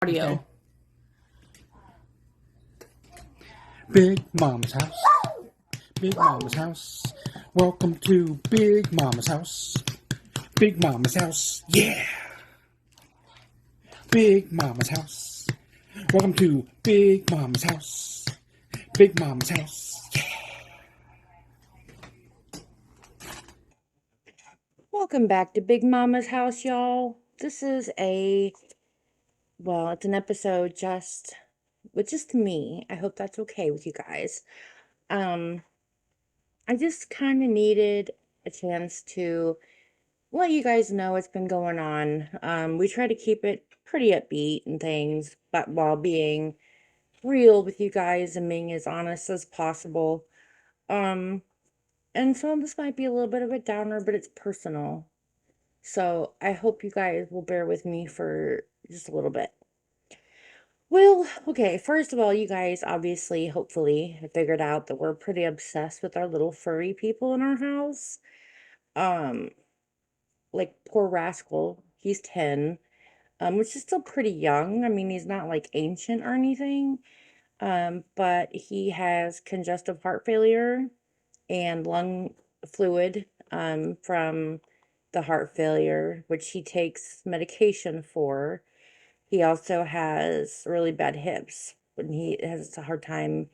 Okay. Audio. Big Mama's house. Big Mama's house. Welcome to Big Mama's house. Big Mama's house. Yeah. Big Mama's house. Welcome to Big Mama's house. Big Mama's house. Yeah. Welcome back to Big Mama's house, y'all. This is it's an episode just with just me. I hope that's okay with you guys. Um, I just kind of needed a chance to let you guys know what's been going on. We try to keep it pretty upbeat and things, but while being real with you guys and being as honest as possible. Um, and so this might be a little bit of a downer, but it's personal. So I hope you guys will bear with me for just a little bit. Well, okay, first of all, you guys obviously, hopefully, have figured out that we're pretty obsessed with our little furry people in our house. Um, like poor Rascal, he's 10, which is still pretty young. I mean, he's not like ancient or anything. But he has congestive heart failure and lung fluid from the heart failure, which he takes medication for. He also has really bad hips, and he has a hard time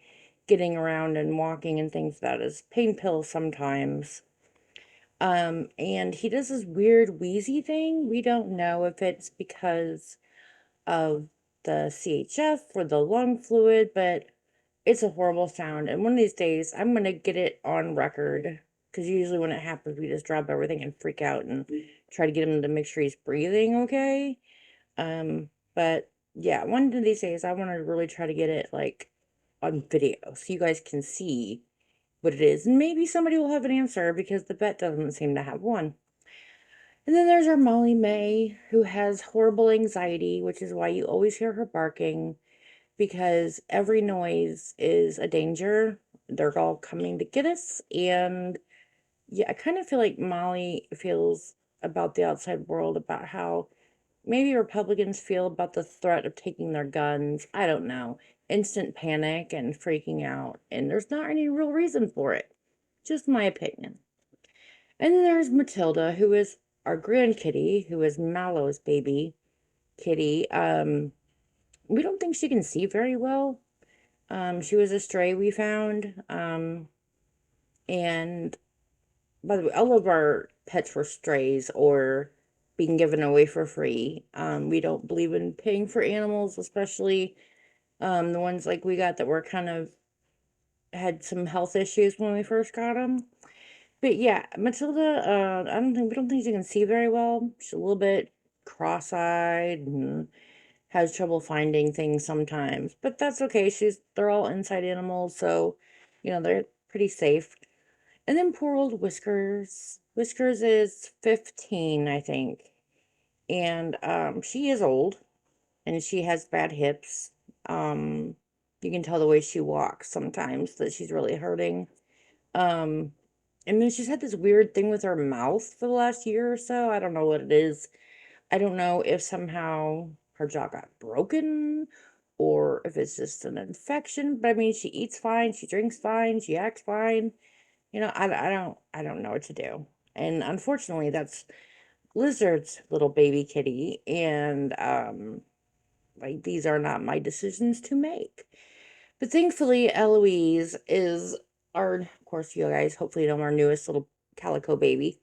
getting around and walking and things without his pain pills sometimes. And he does this weird wheezy thing. We don't know if it's because of the CHF or the lung fluid, but it's a horrible sound. And one of these days, I'm going to get it on record because usually when it happens, we just drop everything and freak out and try to get him to make sure he's breathing okay. But yeah, one of these days, I want to really try to get it like on video so you guys can see what it is. And maybe somebody will have an answer because the vet doesn't seem to have one. And then there's our Molly May, who has horrible anxiety, which is why you always hear her barking because every noise is a danger. They're all coming to get us. And yeah, I kind of feel like Molly feels about the outside world, about how maybe Republicans feel about the threat of taking their guns. I don't know. Instant panic and freaking out. And there's not any real reason for it. Just my opinion. And then there's Matilda, who is our grandkitty, who is Mallow's baby kitty. We don't think she can see very well. She was a stray we found. And by the way, all of our pets were strays or being given away for free. We don't believe in paying for animals, especially the ones like we got that were kind of had some health issues when we first got them. But yeah, Matilda, we don't think she can see very well. She's a little bit cross-eyed and has trouble finding things sometimes, but that's okay. They're all inside animals, so they're pretty safe. And then poor old Whiskers. Whiskers is 15, I think. And she is old and she has bad hips. Um you can tell the way she walks sometimes that she's really hurting. Um and then she's had this weird thing with her mouth for the last year or so. I don't know what it is. I don't know if somehow her jaw got broken or if it's just an infection, but I mean, she eats fine, she drinks fine, she acts fine. I don't know what to do. And unfortunately, that's Lizard's little baby kitty, and like these are not my decisions to make. But thankfully, Eloise is of course, you guys hopefully know our newest little calico baby.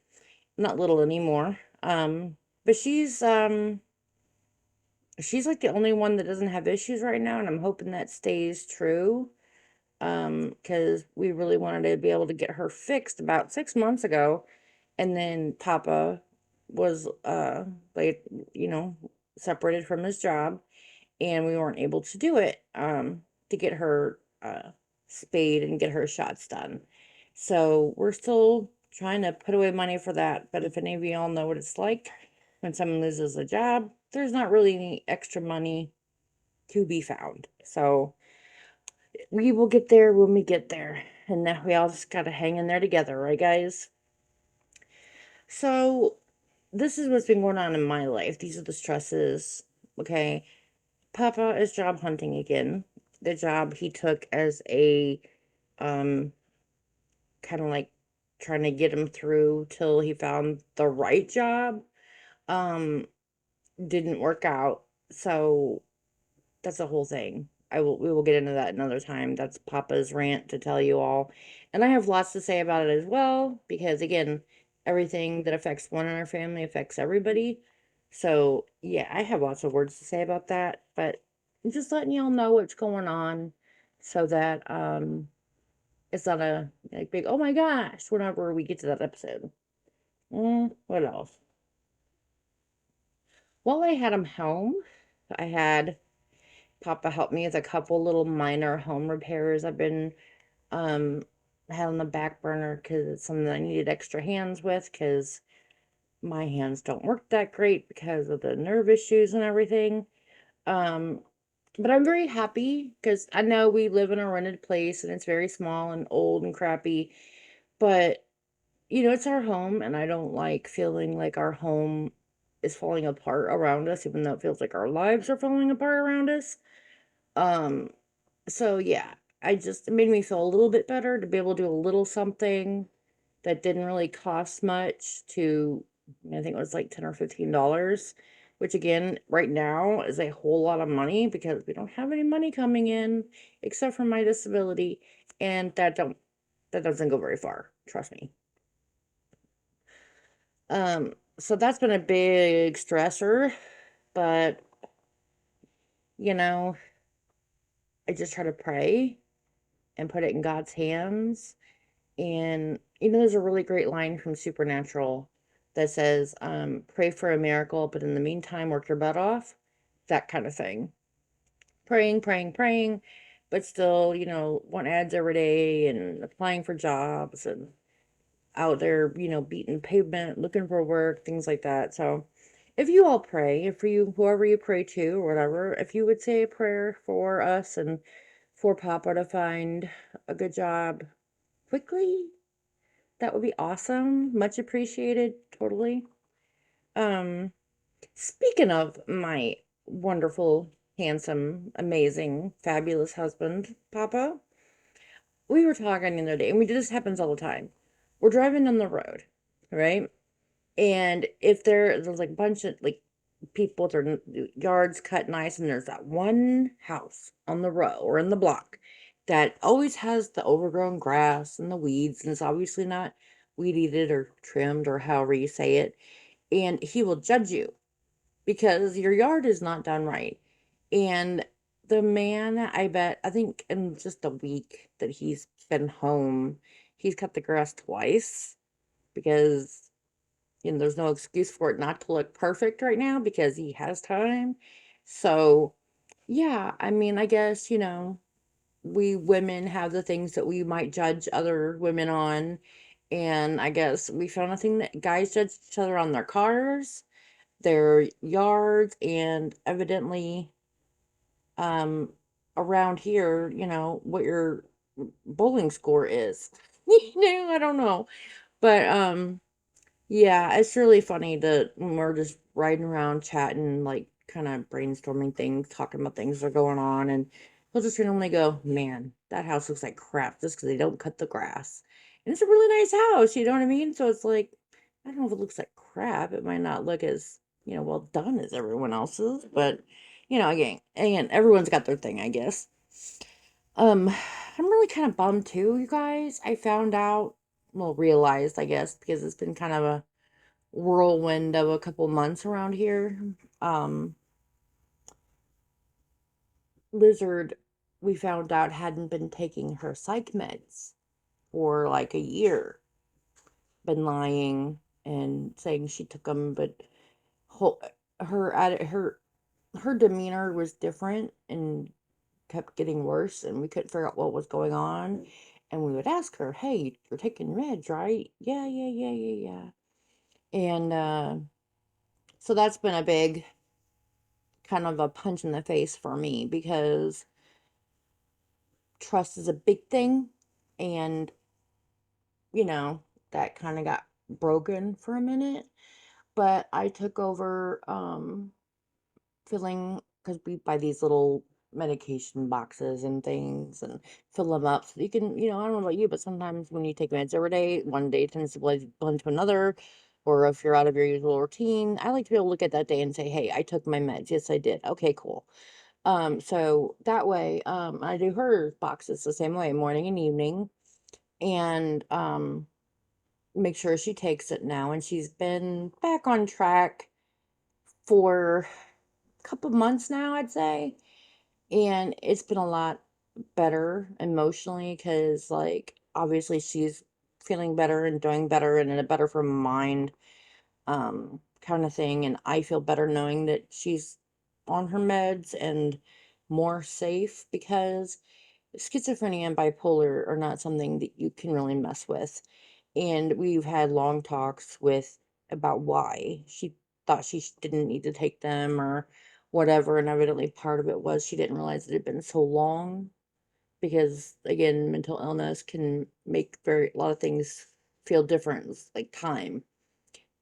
Not little anymore. But she's like the only one that doesn't have issues right now, and I'm hoping that stays true. Because we really wanted to be able to get her fixed about 6 months ago, and then Papa was like separated from his job, and we weren't able to do it to get her spayed and get her shots done. So we're still trying to put away money for that. But if any of y'all know what it's like when someone loses a job, there's not really any extra money to be found. So we will get there when we get there. And now we all just gotta hang in there together, right, guys? So this is what's been going on in my life. These are the stresses. Okay. Papa is job hunting again. The job he took as a um kind of like trying to get him through till he found the right job um didn't work out. So that's a whole thing. We will get into that another time. That's Papa's rant to tell you all. And I have lots to say about it as well, because again, everything that affects one in our family affects everybody. So yeah, I have lots of words to say about that, but I'm just letting y'all know what's going on so that it's not a like big oh my gosh whenever we get to that episode. What else? While I had him home, I had Papa helped me with a couple little minor home repairs I've been um had on the back burner because it's something I needed extra hands with because my hands don't work that great because of the nerve issues and everything. Um, but I'm very happy because I know we live in a rented place and it's very small and old and crappy, but it's our home and I don't like feeling like our home is falling apart around us, even though it feels like our lives are falling apart around us. Um, so yeah, it made me feel a little bit better to be able to do a little something that didn't really cost much I think it was like 10 or $15, which again, right now is a whole lot of money because we don't have any money coming in except for my disability, and that doesn't go very far, trust me. So that's been a big stressor, but you know, I just try to pray and put it in God's hands. And there's a really great line from Supernatural that says, pray for a miracle, but in the meantime, work your butt off. That kind of thing. Praying, praying, praying, but still, want ads every day and applying for jobs and out there, beating pavement, looking for work, things like that. So if you all pray, if you, whoever you pray to or whatever, if you would say a prayer for us and for Papa to find a good job quickly, that would be awesome. Much appreciated. Totally. Um, Speaking of my wonderful, handsome, amazing, fabulous husband, Papa, we were talking the other day, and this happens all the time. We're driving on the road, right? And if there's like a bunch of like people with their yards cut nice, and there's that one house on the row or in the block that always has the overgrown grass and the weeds, and it's obviously not weed eated or trimmed or however you say it. And he will judge you because your yard is not done right. And the man, I think in just a week that he's been home, he's cut the grass twice because there's no excuse for it not to look perfect right now because he has time. So, yeah, I mean, I guess, we women have the things that we might judge other women on. And I guess we found a thing that guys judge each other on their cars, their yards, and evidently, um, around here, what your bowling score is. I don't know. But, yeah, it's really funny that when we're just riding around chatting, like kind of brainstorming things, talking about things that are going on, and he'll just randomly go, "Man, that house looks like crap just because they don't cut the grass." And it's a really nice house, you know what I mean? So it's like, I don't know if it looks like crap. It might not look as, well done as everyone else's, but again, everyone's got their thing, I guess. Um, I'm really kind of bummed too, you guys. I found out, well, realized, I guess, because it's been kind of a whirlwind of a couple months around here. Um, Lizard, we found out, hadn't been taking her psych meds for like a year. Been lying and saying she took them, but ho- her demeanor was different and kept getting worse, and we couldn't figure out what was going on. And we would ask her, "Hey, you're taking meds, right?" "Yeah, yeah, yeah, yeah, yeah." And so that's been a big kind of a punch in the face for me because trust is a big thing, and you know that kind of got broken for a minute. But I took over feeling because we buy these little medication boxes and things and fill them up so you can, I don't know about you, but sometimes when you take meds every day, one day tends to blend to another. Or if you're out of your usual routine, I like to be able to look at that day and say, hey, I took my meds. Yes, I did. Okay, cool. So that way, I do her boxes the same way, morning and evening, and make sure she takes it now. And she's been back on track for a couple months now, I'd say. And it's been a lot better emotionally because, like, obviously she's feeling better and doing better and in a better frame of mind, kind of thing. And I feel better knowing that she's on her meds and more safe because schizophrenia and bipolar are not something that you can really mess with. And we've had long talks with about why she thought didn't need to take them or whatever. And evidently part of it was she didn't realize it had been so long because, again, mental illness can make a lot of things feel different, like time.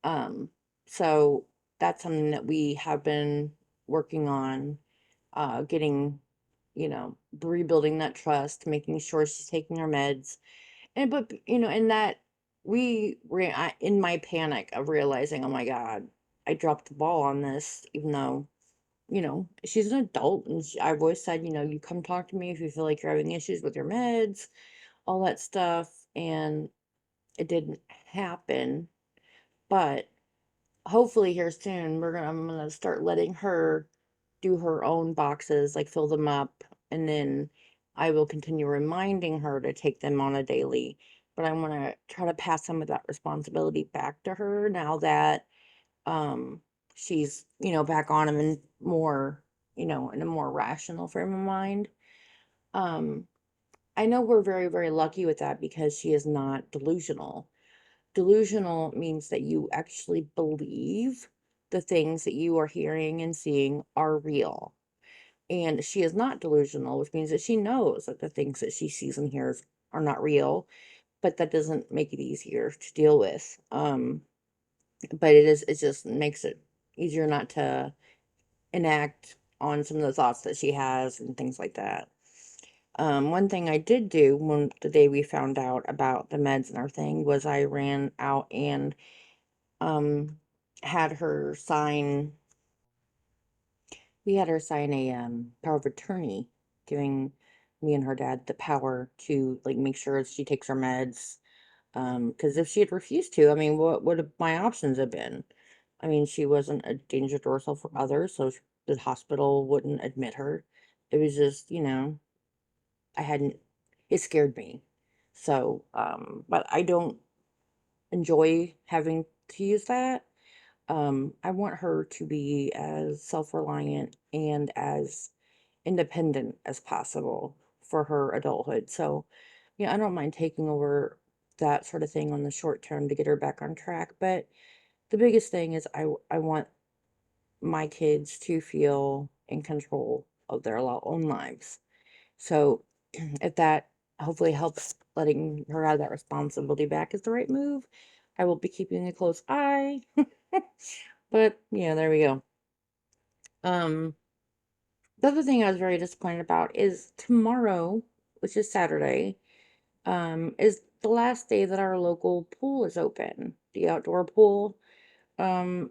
Um, so that's something that we have been working on, getting, rebuilding that trust, making sure she's taking her meds. And, but, in that in my panic of realizing, oh my God, I dropped the ball on this, even though, she's an adult. And I've always said, you come talk to me if you feel like you're having issues with your meds, all that stuff. And it didn't happen. But hopefully here soon I'm gonna start letting her do her own boxes, like fill them up, and then I will continue reminding her to take them on a daily. But I want to try to pass some of that responsibility back to her now that um she's, back on them and more, in a more rational frame of mind. um I know we're very, very lucky with that because she is not delusional. Delusional means that you actually believe the things that you are hearing and seeing are real. And she is not delusional, which means that she knows that the things that she sees and hears are not real, but that doesn't make it easier to deal with. But it just makes it easier not to enact on some of the thoughts that she has and things like that. One thing I did do when the day we found out about the meds and everything was I ran out and um had her sign we had her sign a power of attorney, giving me and her dad the power to, like, make sure she takes her meds. Because if she had refused to, I mean, what would have my options have been? I mean, she wasn't a danger to herself or others, so the hospital wouldn't admit her. It was just, I hadn't it scared me. So, but I don't enjoy having to use that. I want her to be as self-reliant and as independent as possible for her adulthood. So, I don't mind taking over that sort of thing on the short term to get her back on track. But the biggest thing is I want my kids to feel in control of their own lives. So if that hopefully helps letting her have that responsibility back is the right move, I will be keeping a close eye. But yeah, there we go. Um, the other thing I was very disappointed about is tomorrow, which is Saturday, is the last day that our local pool is open, the outdoor pool. Um,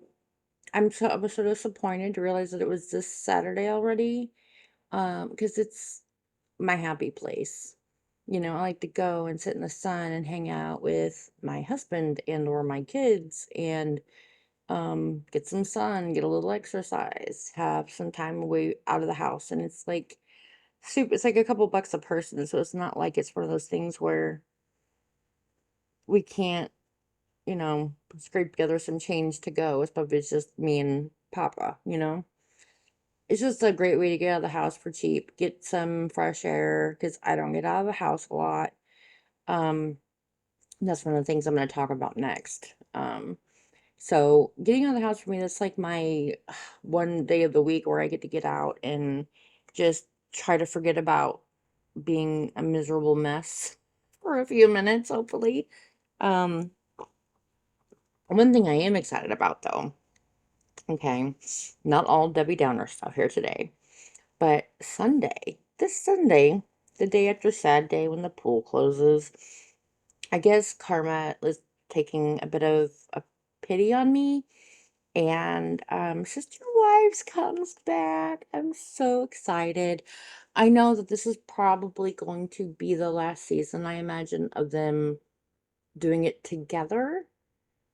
I was so disappointed to realize that it was this Saturday already. Because it's my happy place. I like to go and sit in the sun and hang out with my husband and or my kids and get some sun, get a little exercise, have some time away out of the house. And it's like it's like a couple bucks a person, so it's not like it's one of those things where we can't, scrape together some change to go. It's probably just me and Papa. It's just a great way to get out of the house for cheap, get some fresh air because I don't get out of the house a lot. Um, that's one of the things I'm going to talk about next. So getting out of the house for me, that's like my one day of the week where I get to get out and just try to forget about being a miserable mess for a few minutes, hopefully. Um, One thing I am excited about though, okay, not all Debbie Downer stuff here today. But this Sunday, the day after Sad Day when the pool closes, I guess karma is taking a bit of a pity on me, and Sister Wives comes back. I'm so excited. I know that this is probably going to be the last season, I imagine, of them doing it together.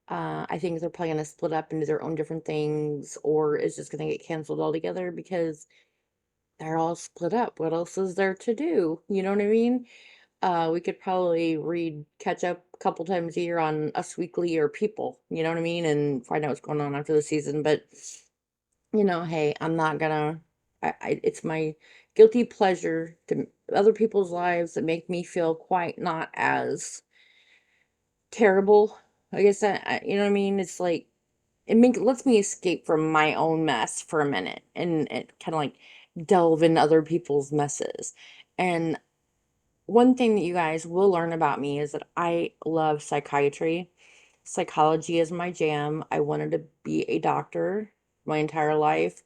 I think they're probably going to split up into their own different things, or it's just going to get canceled altogether because they're all split up. What else is there to do? You know what I mean? We could probably catch up a couple times a year on Us Weekly or People, you know what I mean? And find out what's going on after the season. But, hey, I'm not gonna, it's my guilty pleasure to other people's lives that make me feel quite not as terrible. I guess you know what I mean? It's like, lets me escape from my own mess for a minute and it kind of like delve into other people's messes. And one thing that you guys will learn about me is that I love psychiatry. Psychology is my jam. I wanted to be a doctor my entire life.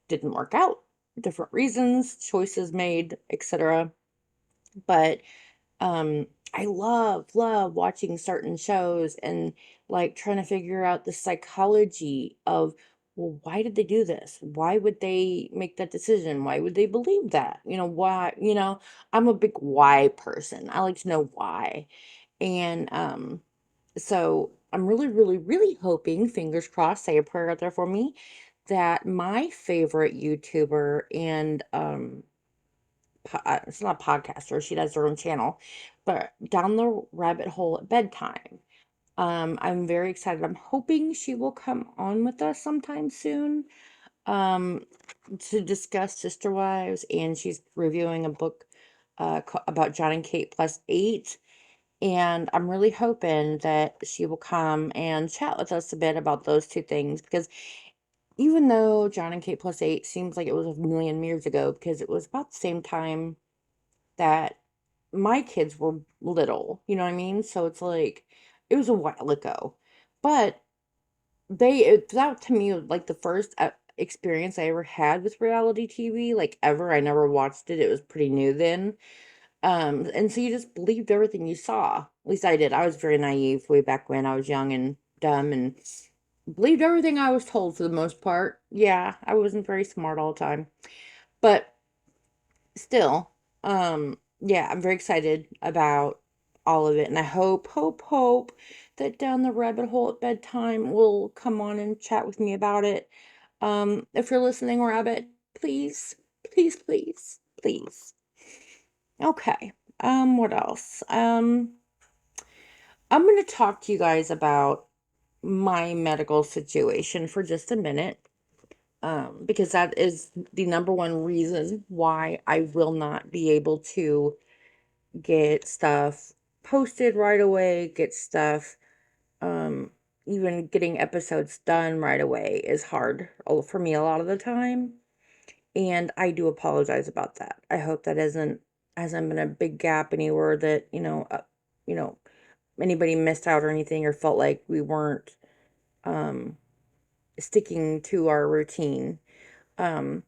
Didn't work out. Different reasons, choices made, etc. But I love watching certain shows and like trying to figure out the psychology of, well, why did they do this? Why would they make that decision? Why would they believe that? Why, I'm a big why person. I like to know why. And so I'm really, really, really hoping, fingers crossed, say a prayer out there for me, that my favorite YouTuber and it's not a podcaster, she does her own channel, but Down the Rabbit Hole at Bedtime. I'm very excited. I'm hoping she will come on with us sometime soon um, to discuss Sister Wives, and she's reviewing a book about John and Kate plus 8. And I'm really hoping that she will come and chat with us a bit about those two things because even though John and Kate plus 8 seems like it was a million years ago, because it was about the same time that my kids were little, you know what I mean? So it's like it was a while ago. But that to me was like the first experience I ever had with reality TV, like ever. I never watched it. It was pretty new then. And so you just believed everything you saw. At least I did. I was very naive way back when I was young and dumb and believed everything I was told for the most part. Yeah, I wasn't very smart all the time. But still, yeah, I'm very excited about all of it, and I hope that Down the Rabbit Hole at Bedtime will come on and chat with me about it. If you're listening, Rabbit, please, please, please, please. Okay. What else? I'm gonna talk to you guys about my medical situation for just a minute. Because that is the number one reason why I will not be able to get stuff posted right away, get stuff, um, even getting episodes done right away is hard for me a lot of the time. And I do apologize about that. I hope that hasn't been a big gap anywhere that, you know, anybody missed out or anything or felt like we weren't, um, sticking to our routine. Um,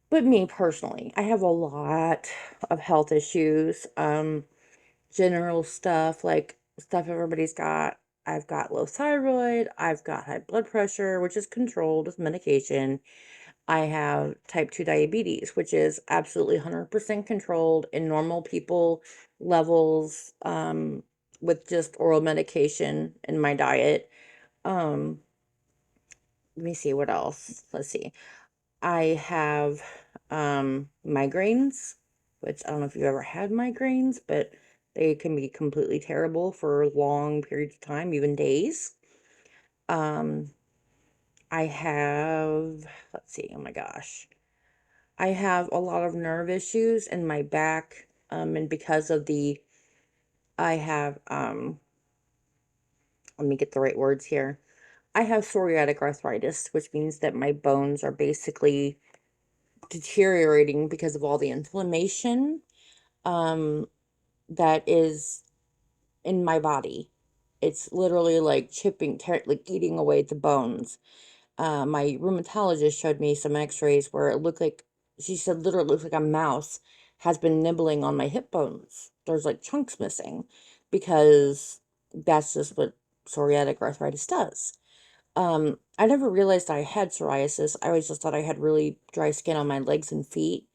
but me personally, I have a lot of health issues. General stuff, like stuff everybody's got. I've got low thyroid, I've got high blood pressure, which is controlled with medication. I have type 2 diabetes, which is absolutely 100% controlled in normal people levels with just oral medication in my diet. Um, Let me see what else. Let's see. I have migraines, which I don't know if you've ever had migraines, but they can be completely terrible for long periods of time, even days. Um, I have, let's see, oh my gosh. I have a lot of nerve issues in my back, and because of I have, let me get the right words here. I have psoriatic arthritis, which means that my bones are basically deteriorating because of all the inflammation um that is in my body. It's literally like like eating away the bones. My rheumatologist showed me some x-rays where it looked like she said literally looks like a mouse has been nibbling on my hip bones. There's like chunks missing because that's just what psoriatic arthritis does. I never realized I had psoriasis. I always just thought I had really dry skin on my legs and feet.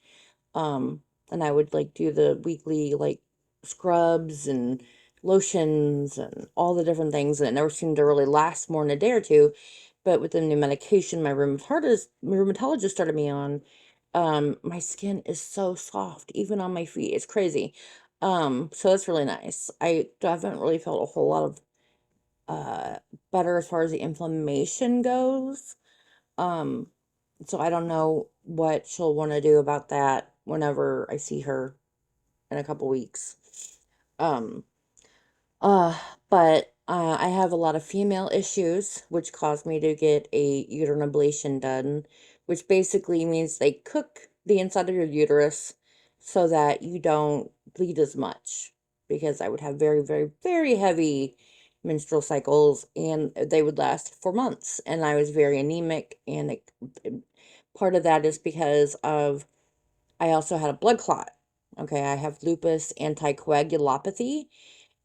Um, and I would like do the weekly like scrubs and lotions and all the different things, and it never seemed to really last more than a day or two. But with the new medication my rheumatologist started me on, my skin is so soft, even on my feet. It's crazy. So that's really nice. I haven't really felt a whole lot of uh better as far as the inflammation goes. Um, so I don't know what she'll want to do about that whenever I see her in a couple weeks. Um, uh, but I have a lot of female issues, which caused me to get a uterine ablation done, which basically means they cook the inside of your uterus so that you don't bleed as much. Because I would have very, very, very heavy menstrual cycles, and they would last for months. And I was very anemic, and part of that is because of I also had a blood clot. Okay, I have lupus anticoagulopathy.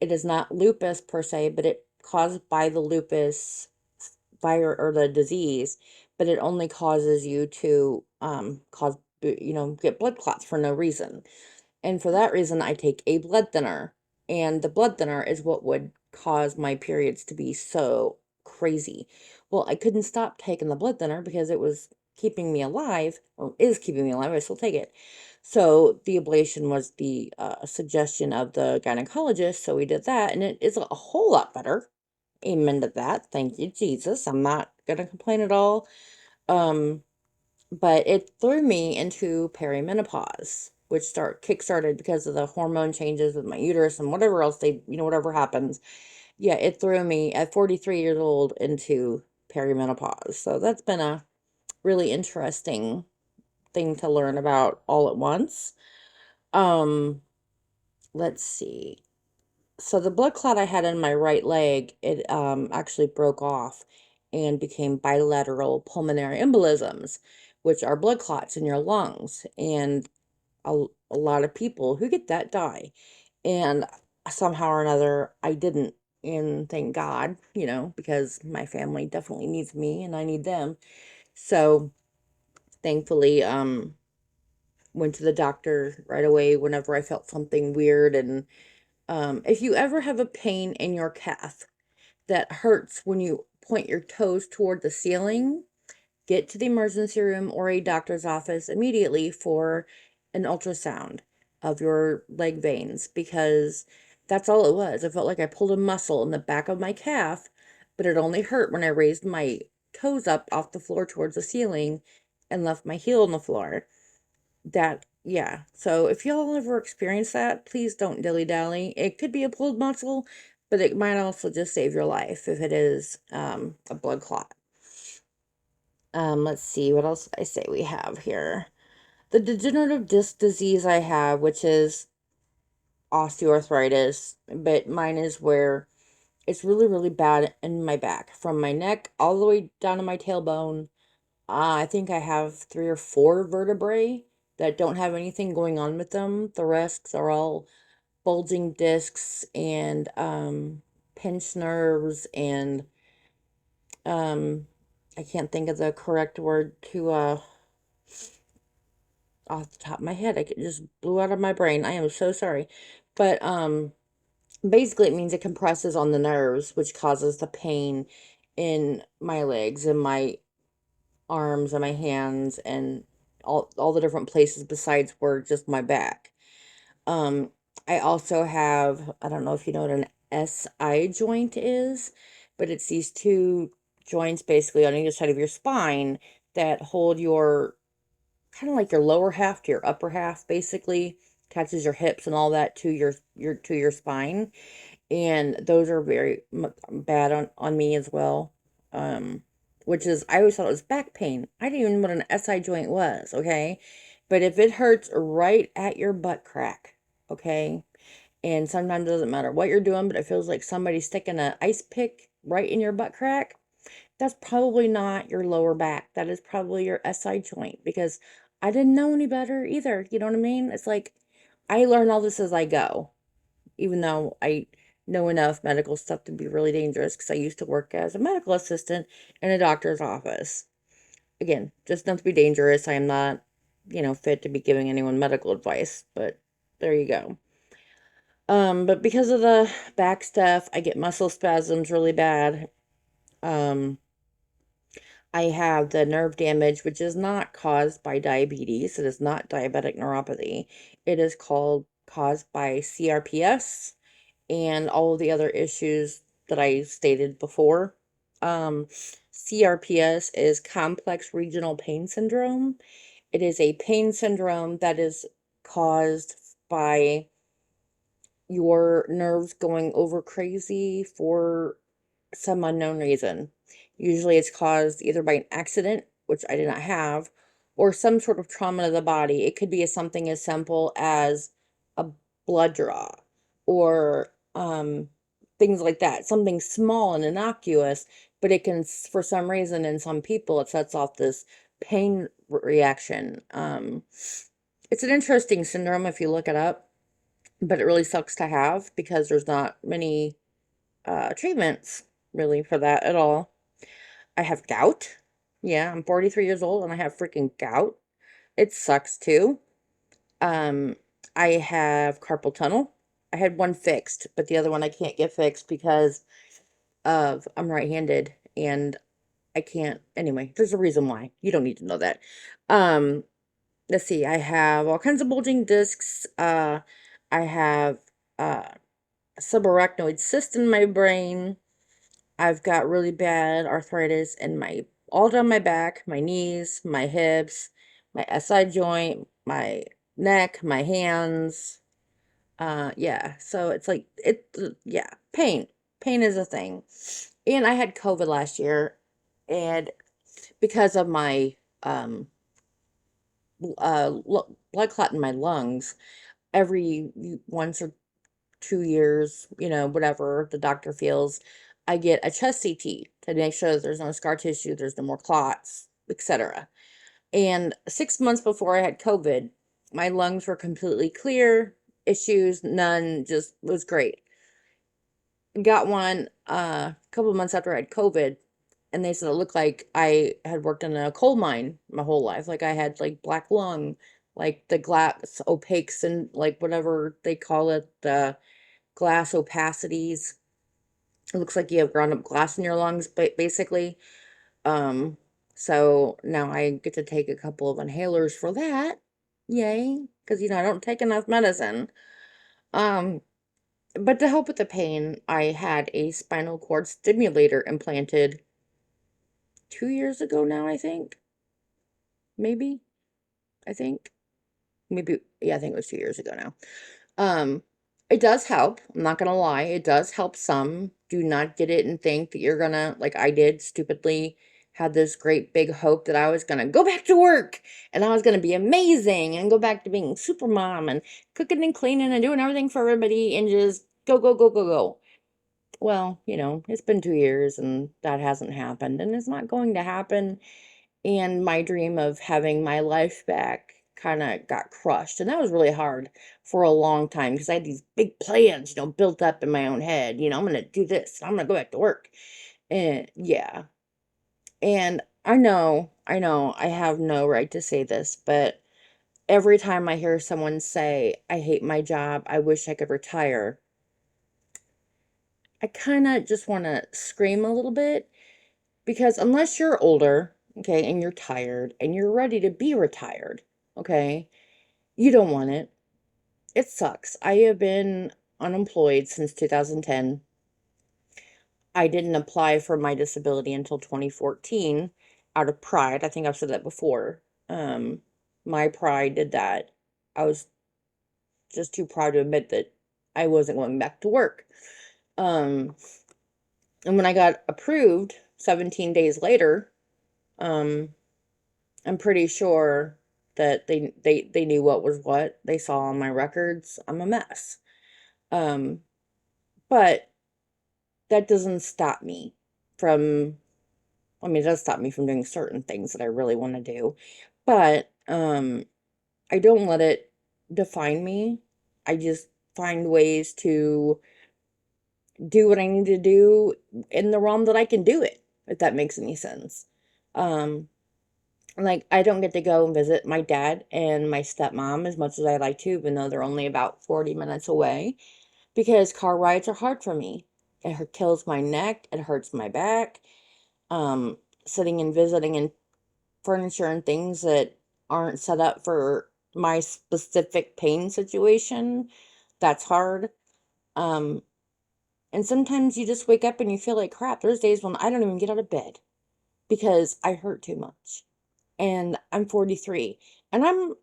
It is not lupus per se, but it caused by the lupus virus or the disease, but it only causes you to get blood clots for no reason. And for that reason, I take a blood thinner. And the blood thinner is what would cause my periods to be so crazy. Well, I couldn't stop taking the blood thinner because it was keeping me alive, or is keeping me alive. I still take it. So the ablation was the suggestion of the gynecologist. So we did that, and it is a whole lot better. Amen to that. Thank you, Jesus. I'm not going to complain at all. Um, but it threw me into perimenopause, which kick-started because of the hormone changes with my uterus and whatever else whatever happens. Yeah, it threw me at 43 years old into perimenopause. So that's been a really interesting thing to learn about all at once. Um, let's see. So the blood clot I had in my right leg, it actually broke off and became bilateral pulmonary embolisms, which are blood clots in your lungs. And a lot of people who get that die. And somehow or another, I didn't. And thank God, because my family definitely needs me and I need them. So thankfully, went to the doctor right away whenever I felt something weird. And if you ever have a pain in your calf that hurts when you point your toes toward the ceiling, get to the emergency room or a doctor's office immediately for an ultrasound of your leg veins, because that's all it was. I felt like I pulled a muscle in the back of my calf, but it only hurt when I raised my toes up off the floor towards the ceiling and left my heel on the floor. Yeah. So if y'all ever experience that, please don't dilly-dally. It could be a pulled muscle, but it might also just save your life if it is a blood clot. Let's see, what else did I say we have here? The degenerative disc disease I have, which is osteoarthritis, but mine is where it's really, really bad in my back, from my neck all the way down to my tailbone. I think I have 3 or 4 vertebrae that don't have anything going on with them. The rest are all bulging discs and pinched nerves and I can't think of the correct word to off the top of my head. It just blew out of my brain. I am so sorry. But basically it means it compresses on the nerves, which causes the pain in my legs and my arms and my hands and all the different places besides where just my back. Um, I also have, I don't know if you know what an SI joint is, but it's these two joints basically on either side of your spine that hold your kind of like your lower half to your upper half, basically attaches your hips and all that to your spine. And those are very bad on me as well. um which is, I always thought it was back pain. I didn't even know what an SI joint was, okay? But if it hurts right at your butt crack, okay, and sometimes it doesn't matter what you're doing, but it feels like somebody's sticking an ice pick right in your butt crack, that's probably not your lower back. That is probably your SI joint, because I didn't know any better either. You know what I mean? It's like I learn all this as I go, even though I know enough medical stuff to be really dangerous because I used to work as a medical assistant in a doctor's office. Again, just not to be dangerous. I am not, fit to be giving anyone medical advice, but there you go. But because of the back stuff, I get muscle spasms really bad. Um, I have the nerve damage, which is not caused by diabetes. It is not diabetic neuropathy. It is caused by CRPS and all of the other issues that I stated before. Um, CRPS is complex regional pain syndrome. It is a pain syndrome that is caused by your nerves going over crazy for some unknown reason. Usually it's caused either by an accident, which I did not have, or some sort of trauma to the body. It could be something as simple as a blood draw or things like that. Something small and innocuous, but it can, for some reason, in some people, it sets off this pain reaction. It's an interesting syndrome if you look it up, but it really sucks to have because there's not many treatments really for that at all. I have gout. Yeah, I'm 43 years old and I have freaking gout. It sucks too. Um, I have carpal tunnel. I had one fixed, but the other one I can't get fixed because of I'm right-handed and I can't. Anyway, there's a reason why. You don't need to know that. Um, let's see. I have all kinds of bulging discs. I have uh subarachnoid cyst in my brain. I've got really bad arthritis in all down my back, my knees, my hips, my SI joint, my neck, my hands. Yeah. So it's like yeah, pain. Pain is a thing. And I had COVID last year, and because of my blood clot in my lungs, every once or 2 years, whatever the doctor feels, I get a chest CT to make sure that there's no scar tissue, there's no more clots, etc. And 6 months before I had COVID, my lungs were completely clear, issues, none, just was great. Got one a couple of months after I had COVID, and they said it looked like I had worked in a coal mine my whole life. Like I had like black lung, like the glass opaques and like whatever they call it, the glass opacities. It looks like you have ground up glass in your lungs, but basically. Um, so now I get to take a couple of inhalers for that. Yay. Because, I don't take enough medicine. Um, but to help with the pain, I had a spinal cord stimulator implanted 2 years ago now, I think. Maybe. I think. Maybe. Yeah, I think it was 2 years ago now. Um, it does help. I'm not gonna lie. It does help some. Do not get it and think that you're gonna, like I did, stupidly had this great big hope that I was gonna go back to work and I was gonna be amazing and go back to being super mom and cooking and cleaning and doing everything for everybody and just go, go, go, go, go. Well, it's been 2 years and that hasn't happened and it's not going to happen. And my dream of having my life back kind of got crushed. And that was really hard for a long time because I had these big plans, built up in my own head. I'm going to do this. I'm going to go back to work. And yeah. And I have no right to say this, but every time I hear someone say, I hate my job, I wish I could retire, I kind of just want to scream a little bit because unless you're older, okay, and you're tired and you're ready to be retired, okay, you don't want it. It sucks. I have been unemployed since 2010. I didn't apply for my disability until 2014 out of pride. I think I've said that before. My pride did that. I was just too proud to admit that I wasn't going back to work. Um, and when I got approved 17 days later, um, I'm pretty sure that they knew what was what. They saw on my records. I'm a mess. Um, but that doesn't stop me from, I mean, it does stop me from doing certain things that I really want to do. But Um, I don't let it define me. I just find ways to do what I need to do in the realm that I can do it, if that makes any sense. Um, like I don't get to go and visit my dad and my stepmom as much as I like to, even though they're only about 40 minutes away, because car rides are hard for me. It kills my neck, it hurts my back. Um, Sitting and visiting in furniture and things that aren't set up for my specific pain situation, that's hard. Um, and sometimes you just wake up and you feel like crap. There's days when I don't even get out of bed because I hurt too much. And I'm 43. And I'm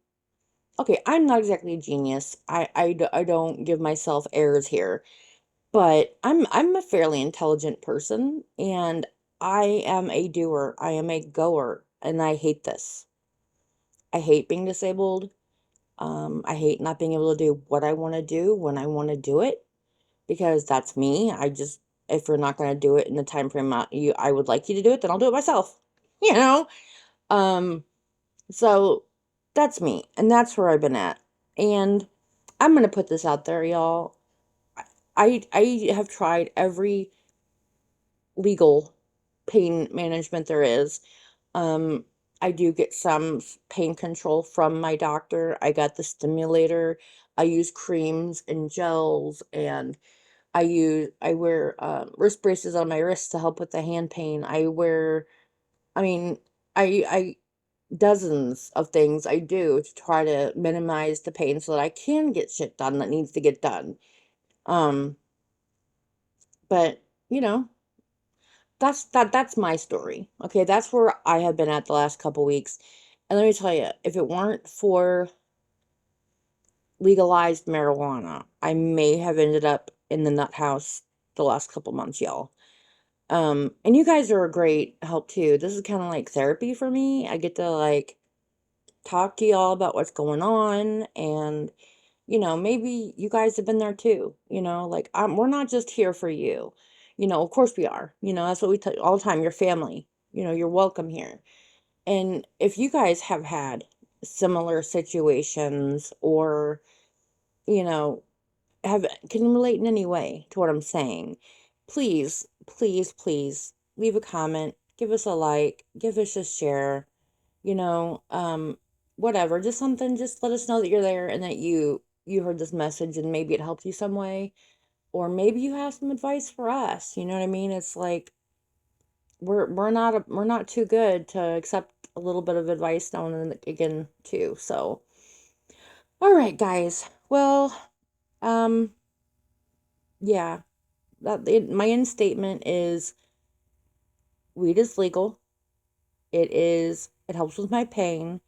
okay, I'm not exactly a genius. I don't give myself airs here, but I'm a fairly intelligent person and I am a doer. I am a goer and I hate this. I hate being disabled. I hate not being able to do what I want to do when I want to do it because that's me. If you're not going to do it in the time frame I would like you to do it, then I'll do it myself. You know? Um, so that's me, and that's where I've been at. And I'm going to put this out there, y'all. I have tried every legal pain management there is. Um, I do get some pain control from my doctor. I got the stimulator. I use creams and gels, and I wear wrist braces on my wrists to help with the hand pain. I mean, I dozens of things I do to try to minimize the pain so that I can get shit done that needs to get done. Um, but you know, that's my story. Okay, that's where I have been at the last couple weeks. And let me tell you, if it weren't for legalized marijuana, I may have ended up in the nut house the last couple months, y'all. And you guys are a great help too. This is kind of like therapy for me. I get to like talk to y'all about what's going on and maybe you guys have been there too, like we're not just here for you. Of course we are. That's what we tell you all the time. Your family, you're welcome here. And if you guys have had similar situations or, you know, have can relate in any way to what I'm saying, please, please, please leave a comment, give us a like, give us a share, you know, um, whatever, just something, just let us know that you're there and that you heard this message and maybe it helped you some way, or maybe you have some advice for us. You know what I mean? It's like we're not too good to accept a little bit of advice now and again too. So, all right, guys. Well, um, yeah, my end statement is weed is legal. It helps with my pain,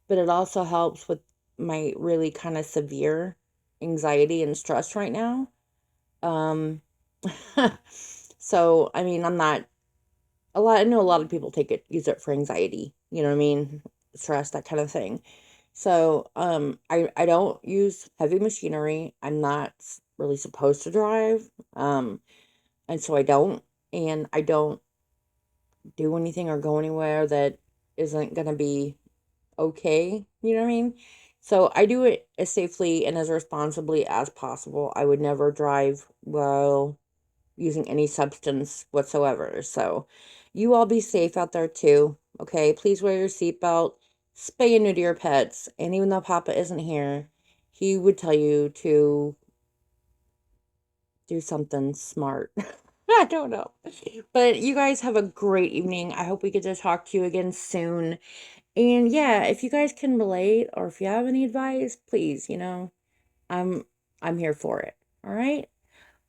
but it also helps with my really kind of severe anxiety and stress right now. Um, so I mean, I'm not I know a lot of people use it for anxiety, you know what I mean? Stress, that kind of thing. So, I don't use heavy machinery. I'm not really supposed to drive. And so I don't, and I don't do anything or go anywhere that isn't gonna be okay. You know what I mean? So I do it as safely and as responsibly as possible. I would never drive while using any substance whatsoever. So you all be safe out there too. Okay, please wear your seatbelt, spay and neuter your pets. And even though Papa isn't here, he would tell you to do something smart. I don't know. But you guys have a great evening. I hope we get to talk to you again soon. And yeah, if you guys can relate or if you have any advice, please, I'm I'm here for it. All right?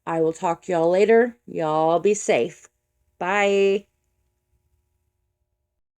I will talk to y'all later. Y'all be safe. Bye.